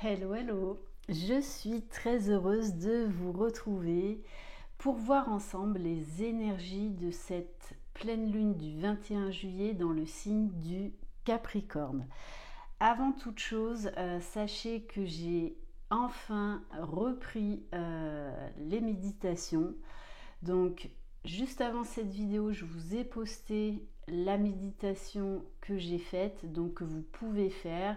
Hello, hello! Je suis très heureuse de vous retrouver pour voir ensemble les énergies de cette pleine lune du 21 juillet dans le signe du Capricorne. Avant toute chose, sachez que j'ai enfin repris les méditations. Donc, juste avant cette vidéo, je vous ai posté la méditation que j'ai faite, donc que vous pouvez faire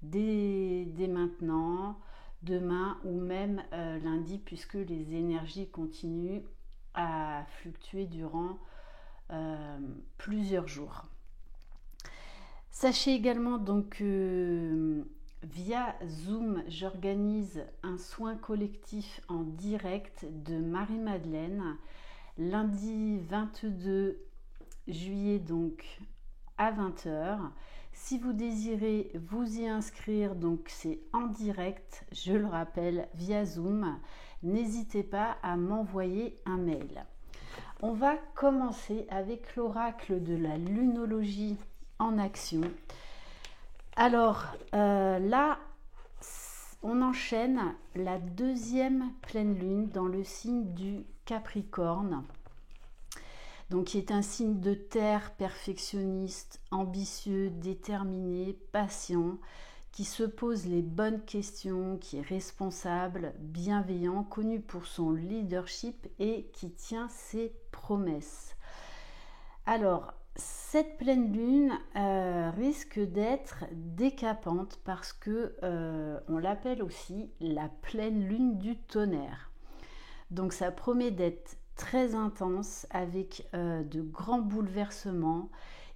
dès maintenant, demain ou même lundi, puisque les énergies continuent à fluctuer durant plusieurs jours. Sachez également donc que via Zoom, j'organise un soin collectif en direct de Marie-Madeleine lundi 22 juillet donc à 20h. Si vous désirez vous y inscrire, donc c'est en direct, je le rappelle, via Zoom, n'hésitez pas à m'envoyer un mail. On va commencer avec l'oracle de la lunologie en action. Alors là, on enchaîne la deuxième pleine lune dans le signe du Capricorne. Donc, qui est un signe de terre perfectionniste, ambitieux, déterminé, patient, qui se pose les bonnes questions, qui est responsable, bienveillant, connu pour son leadership et qui tient ses promesses. Alors, cette pleine lune risque d'être décapante parce que on l'appelle aussi la pleine lune du tonnerre. Donc, ça promet d'être très intense avec de grands bouleversements.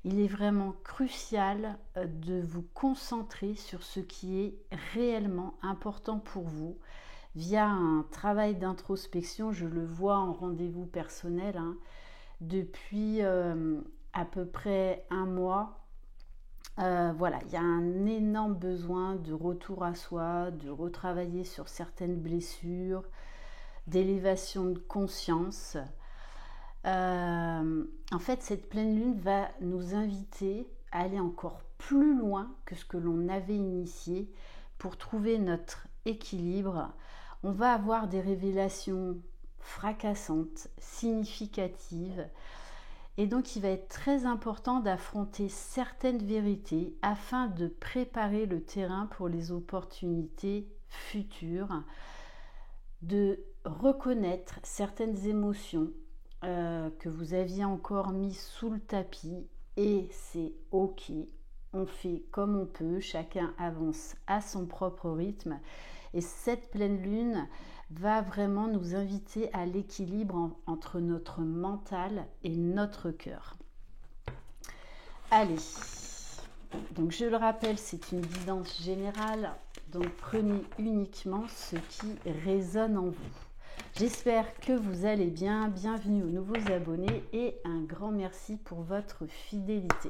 Il est vraiment crucial de vous concentrer sur ce qui est réellement important pour vous via un travail d'introspection. Je le vois en rendez-vous personnel depuis à peu près un mois. Voilà, il y a un énorme besoin de retour à soi, de retravailler sur certaines blessures, d'élévation de conscience. En fait, cette pleine lune va nous inviter à aller encore plus loin que ce que l'on avait initié pour trouver notre équilibre. On va avoir des révélations fracassantes, significatives. Et donc, il va être très important d'affronter certaines vérités afin de préparer le terrain pour les opportunités futures, de reconnaître certaines émotions que vous aviez encore mis sous le tapis et c'est ok, on fait comme on peut, chacun avance à son propre rythme et cette pleine lune va vraiment nous inviter à l'équilibre entre notre mental et notre cœur. Allez, donc je le rappelle, c'est une guidance générale, donc prenez uniquement ce qui résonne en vous. J'espère que vous allez bien, bienvenue aux nouveaux abonnés et un grand merci pour votre fidélité.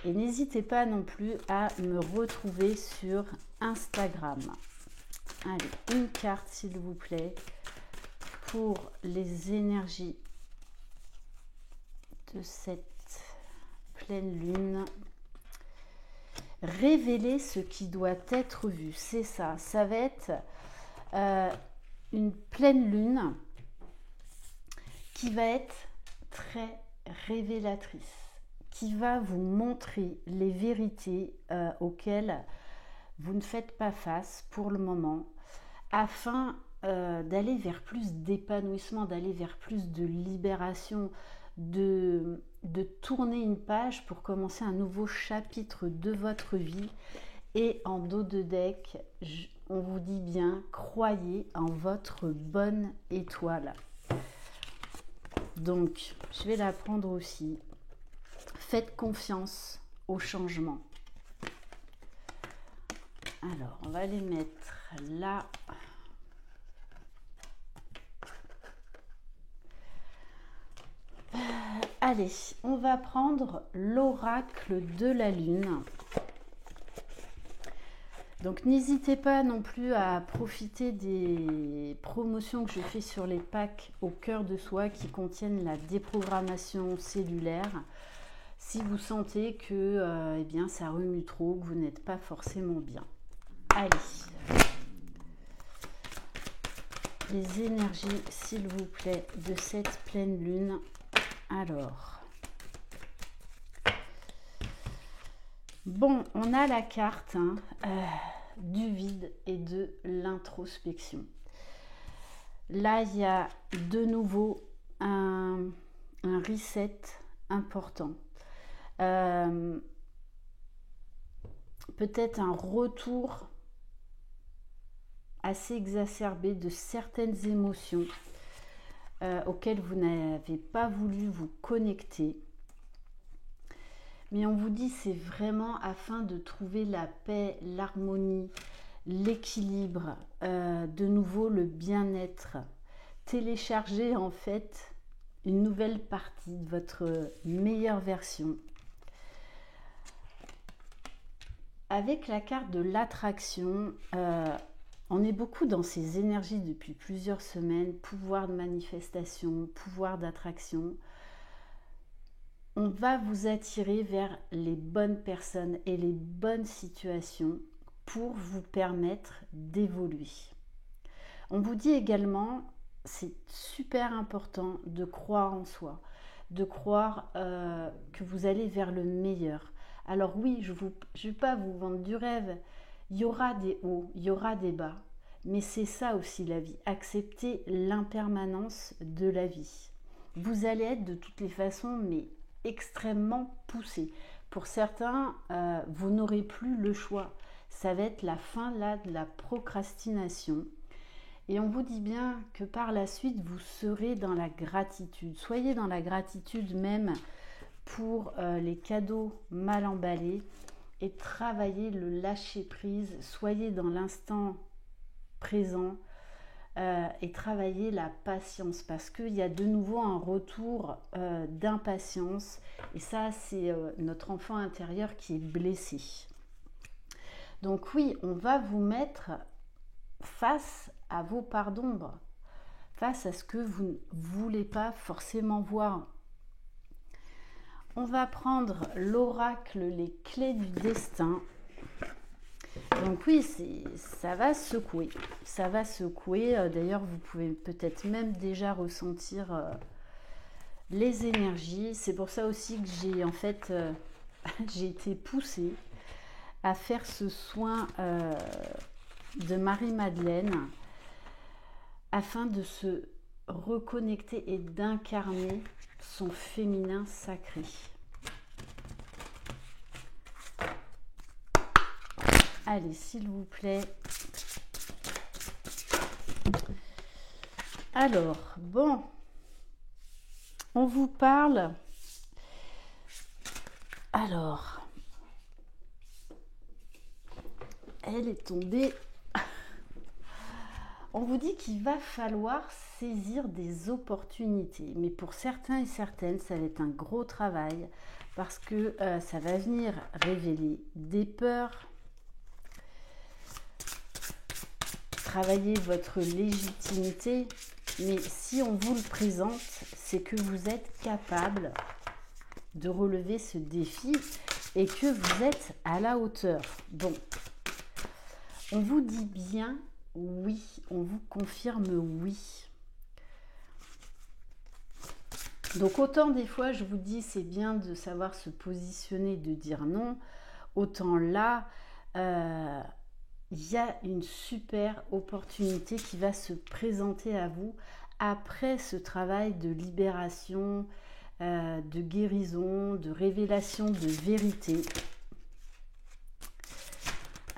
Et n'hésitez pas non plus à me retrouver sur Instagram. Allez, une carte s'il vous plaît pour les énergies de cette pleine lune. Révéler ce qui doit être vu, c'est ça. Ça va être une pleine lune qui va être très révélatrice, qui va vous montrer les vérités auxquelles vous ne faites pas face pour le moment, afin d'aller vers plus d'épanouissement, d'aller vers plus de libération, de tourner une page pour commencer un nouveau chapitre de votre vie. Et en dos de deck, on vous dit bien, croyez en votre bonne étoile. Donc, je vais la prendre aussi. Faites confiance au changement. Alors, on va les mettre là. Allez, on va prendre l'oracle de la lune. Donc n'hésitez pas non plus à profiter des promotions que je fais sur les packs au cœur de soi qui contiennent la déprogrammation cellulaire. Si vous sentez que eh bien, ça remue trop, que vous n'êtes pas forcément bien. Allez. Les énergies, s'il vous plaît, de cette pleine lune. Alors. Bon, on a la carte du vide et de l'introspection. Là, il y a de nouveau un reset important. Peut-être un retour assez exacerbé de certaines émotions auxquelles vous n'avez pas voulu vous connecter. Mais on vous dit c'est vraiment afin de trouver la paix, l'harmonie, l'équilibre, de nouveau le bien-être. Télécharger en fait une nouvelle partie de votre meilleure version. Avec la carte de l'attraction, on est beaucoup dans ces énergies depuis plusieurs semaines, pouvoir de manifestation, pouvoir d'attraction. On va vous attirer vers les bonnes personnes et les bonnes situations pour vous permettre d'évoluer. On vous dit également, c'est super important de croire en soi, de croire que vous allez vers le meilleur. Alors oui, je ne vais pas vous vendre du rêve, il y aura des hauts, il y aura des bas, mais c'est ça aussi la vie, accepter l'impermanence de la vie. Vous allez être de toutes les façons, mais extrêmement poussé. Pour certains, vous n'aurez plus le choix. Ça va être la fin là de la procrastination. Et on vous dit bien que par la suite, vous serez dans la gratitude. Soyez dans la gratitude même pour les cadeaux mal emballés et travaillez le lâcher-prise. Soyez dans l'instant présent. Et travailler la patience parce qu'il y a de nouveau un retour d'impatience et ça c'est notre enfant intérieur qui est blessé. Donc oui, on va vous mettre face à vos parts d'ombre, face à ce que vous ne voulez pas forcément voir. On va prendre l'oracle, les clés du destin. Donc oui, ça va secouer. Ça va secouer. D'ailleurs, vous pouvez peut-être même déjà ressentir les énergies. C'est pour ça aussi que j'ai en fait j'ai été poussée à faire ce soin de Marie-Madeleine afin de se reconnecter et d'incarner son féminin sacré. Allez, s'il vous plaît. Alors, bon, on vous parle. Alors, elle est tombée. On vous dit qu'il va falloir saisir des opportunités. Mais pour certains et certaines, ça va être un gros travail parce que ça va venir révéler des peurs, travailler votre légitimité, mais si on vous le présente, c'est que vous êtes capable de relever ce défi et que vous êtes à la hauteur. Bon, on vous dit bien oui, on vous confirme oui. Donc autant des fois je vous dis c'est bien de savoir se positionner, de dire non, autant là il y a une super opportunité qui va se présenter à vous après ce travail de libération, de guérison, de révélation de vérité.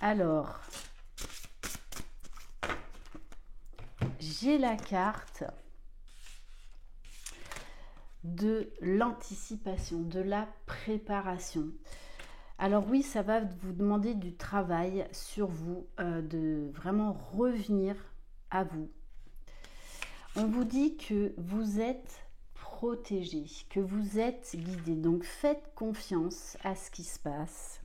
Alors, j'ai la carte de l'anticipation, de la préparation. Alors oui, ça va vous demander du travail sur vous, de vraiment revenir à vous. On vous dit que vous êtes protégé, que vous êtes guidé. Donc faites confiance à ce qui se passe.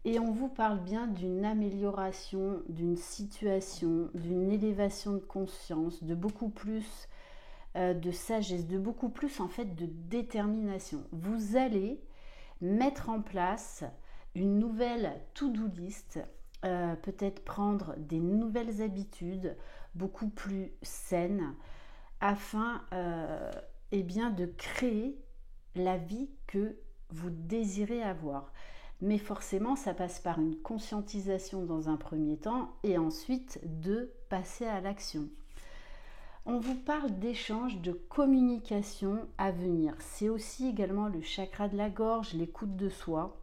Et on vous parle bien d'une amélioration, d'une situation, d'une élévation de conscience, de beaucoup plus de sagesse, de beaucoup plus en fait de détermination. Vous allez mettre en place une nouvelle to-do list peut-être prendre des nouvelles habitudes beaucoup plus saines afin eh bien, de créer la vie que vous désirez avoir. Mais forcément, ça passe par une conscientisation dans un premier temps et ensuite de passer à l'action. On vous parle d'échanges, de communication à venir. C'est aussi également le chakra de la gorge, l'écoute de soi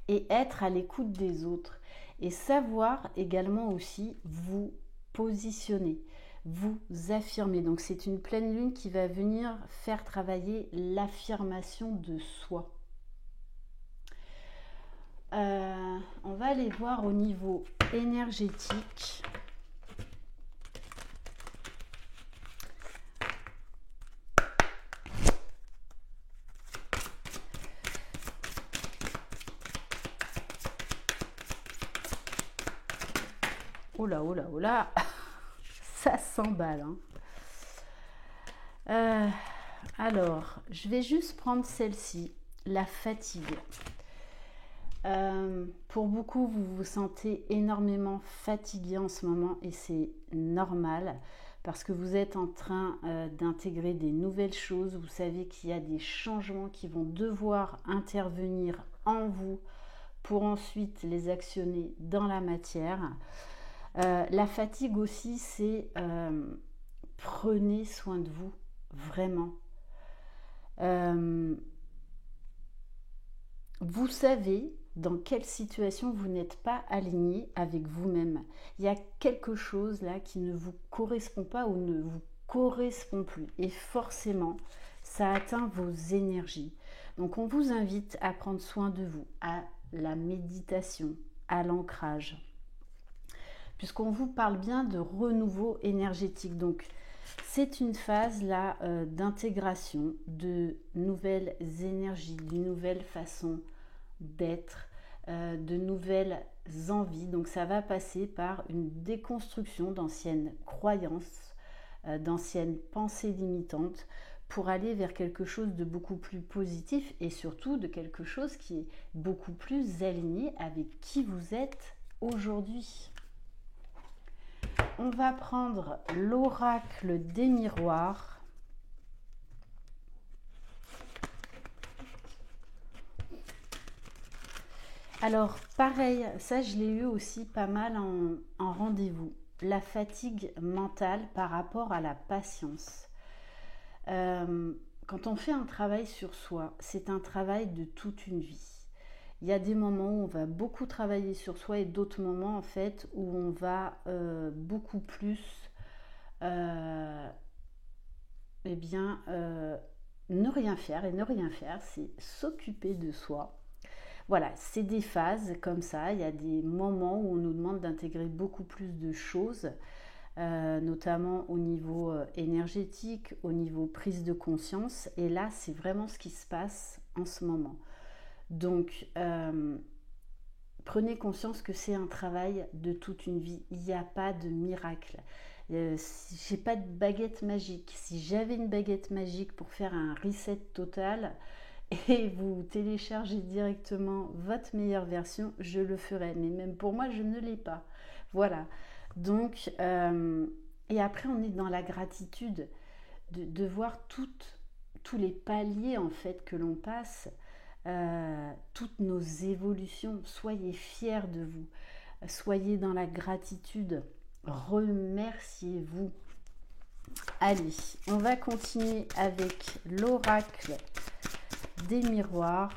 et être à l'écoute des autres. Et savoir également aussi vous positionner, vous affirmer. Donc c'est une pleine lune qui va venir faire travailler l'affirmation de soi. On va aller voir au niveau énergétique. Oh là, oh là, oh là, ça s'emballe. Alors, je vais juste prendre celle-ci, la fatigue. Pour beaucoup, vous vous sentez énormément fatigué en ce moment et c'est normal parce que vous êtes en train d'intégrer des nouvelles choses. Vous savez qu'il y a des changements qui vont devoir intervenir en vous pour ensuite les actionner dans la matière. La fatigue aussi, c'est prenez soin de vous, vraiment. Vous savez dans quelle situation vous n'êtes pas aligné avec vous-même. Il y a quelque chose là qui ne vous correspond pas ou ne vous correspond plus. Et forcément, ça atteint vos énergies. Donc on vous invite à prendre soin de vous, à la méditation, à l'ancrage. Puisqu'on vous parle bien de renouveau énergétique. Donc, c'est une phase là d'intégration de nouvelles énergies, d'une nouvelle façon d'être, de nouvelles envies. Donc, ça va passer par une déconstruction d'anciennes croyances, d'anciennes pensées limitantes pour aller vers quelque chose de beaucoup plus positif et surtout de quelque chose qui est beaucoup plus aligné avec qui vous êtes aujourd'hui. On va prendre l'oracle des miroirs. Alors, pareil, ça je l'ai eu aussi pas mal en rendez-vous. La fatigue mentale par rapport à la patience. Quand on fait un travail sur soi, c'est un travail de toute une vie. Il y a des moments où on va beaucoup travailler sur soi et d'autres moments en fait où on va beaucoup plus ne rien faire. Et ne rien faire, c'est s'occuper de soi. Voilà, c'est des phases comme ça. Il y a des moments où on nous demande d'intégrer beaucoup plus de choses, notamment au niveau énergétique, au niveau prise de conscience. Et là, c'est vraiment ce qui se passe en ce moment. Donc, prenez conscience que c'est un travail de toute une vie. Il n'y a pas de miracle. J'ai pas de baguette magique. Si j'avais une baguette magique pour faire un reset total et vous téléchargez directement votre meilleure version, je le ferais. Mais même pour moi, je ne l'ai pas. Voilà. Donc, et après, on est dans la gratitude de voir tous les paliers en fait que l'on passe. Toutes nos évolutions, soyez fiers de vous, soyez dans la gratitude, remerciez-vous. Allez, on va continuer avec l'oracle des miroirs.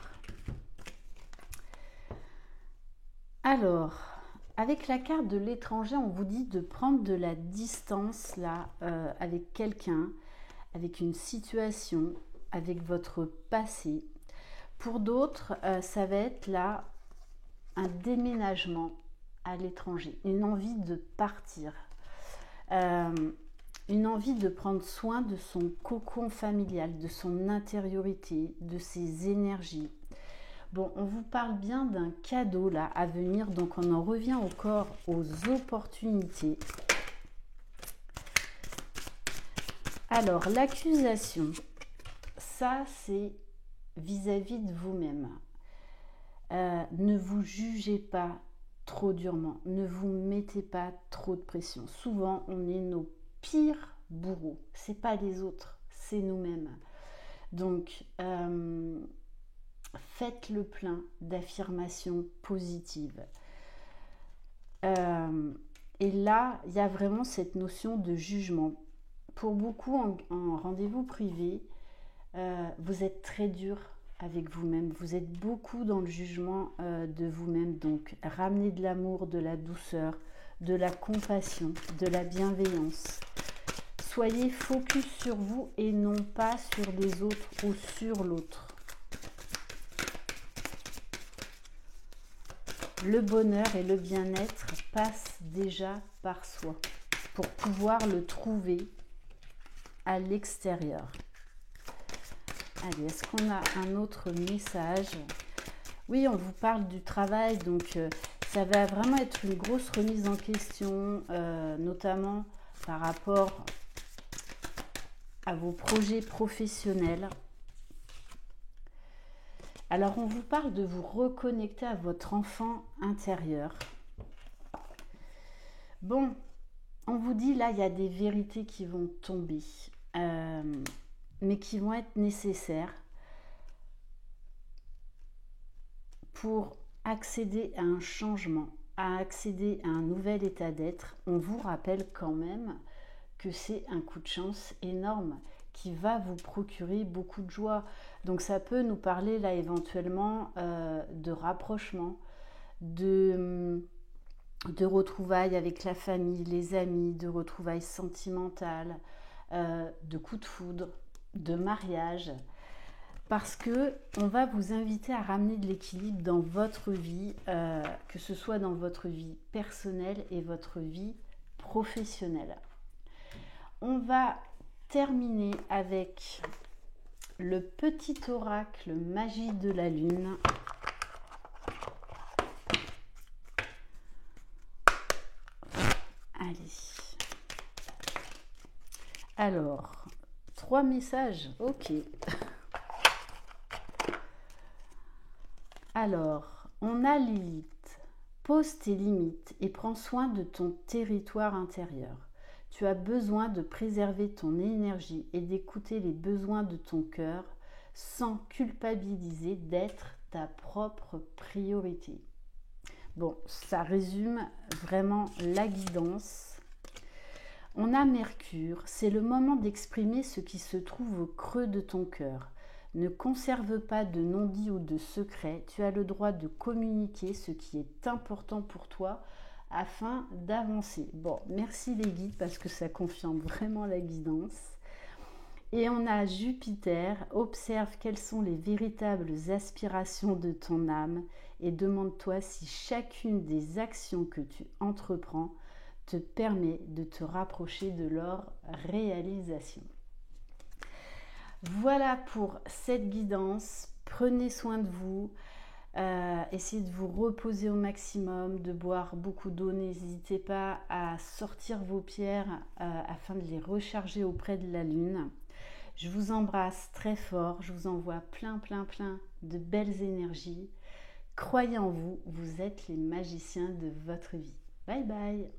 Alors, avec la carte de l'étranger, on vous dit de prendre de la distance là avec quelqu'un, avec une situation, avec votre passé. Pour d'autres, ça va être là un déménagement à l'étranger, une envie de partir, une envie de prendre soin de son cocon familial, de son intériorité, de ses énergies. Bon, on vous parle bien d'un cadeau là à venir, donc on en revient encore aux opportunités. Alors, l'accusation, ça c'est vis-à-vis de vous-même. Ne vous jugez pas trop durement. Ne vous mettez pas trop de pression. Souvent, on est nos pires bourreaux. C'est pas les autres, c'est nous-mêmes. Donc, faites le plein d'affirmations positives. Et là, il y a vraiment cette notion de jugement. Pour beaucoup, en rendez-vous privé, vous êtes très dur avec vous-même. Vous êtes beaucoup dans le jugement de vous-même. Donc, ramenez de l'amour, de la douceur, de la compassion, de la bienveillance. Soyez focus sur vous et non pas sur les autres ou sur l'autre. Le bonheur et le bien-être passent déjà par soi pour pouvoir le trouver à l'extérieur. Allez, est-ce qu'on a un autre message? Oui, on vous parle du travail, donc ça va vraiment être une grosse remise en question, notamment par rapport à vos projets professionnels. Alors, on vous parle de vous reconnecter à votre enfant intérieur. Bon, on vous dit là, il y a des vérités qui vont tomber, mais qui vont être nécessaires pour accéder à un changement, à accéder à un nouvel état d'être. On vous rappelle quand même que c'est un coup de chance énorme qui va vous procurer beaucoup de joie. Donc ça peut nous parler là éventuellement de rapprochement, de retrouvailles avec la famille, les amis, de retrouvailles sentimentales, de coups de foudre, de mariage. Parce que on va vous inviter à ramener de l'équilibre dans votre vie, que ce soit dans votre vie personnelle et votre vie professionnelle. On va terminer avec le petit oracle magie de la lune. Allez. Alors, 3 messages, ok. Alors, on a Lilith. Pose tes limites et prends soin de ton territoire intérieur. Tu as besoin de préserver ton énergie et d'écouter les besoins de ton cœur sans culpabiliser d'être ta propre priorité. Bon, ça résume vraiment la guidance. On a Mercure, c'est le moment d'exprimer ce qui se trouve au creux de ton cœur. Ne conserve pas de non-dit ou de secret, tu as le droit de communiquer ce qui est important pour toi afin d'avancer. Bon, merci les guides parce que ça confirme vraiment la guidance. Et on a Jupiter, observe quelles sont les véritables aspirations de ton âme et demande-toi si chacune des actions que tu entreprends te permet de te rapprocher de leur réalisation. Voilà pour cette guidance. Prenez soin de vous. Essayez de vous reposer au maximum, de boire beaucoup d'eau. N'hésitez pas à sortir vos pierres afin de les recharger auprès de la lune. Je vous embrasse très fort. Je vous envoie plein de belles énergies. Croyez en vous, vous êtes les magiciens de votre vie. Bye bye.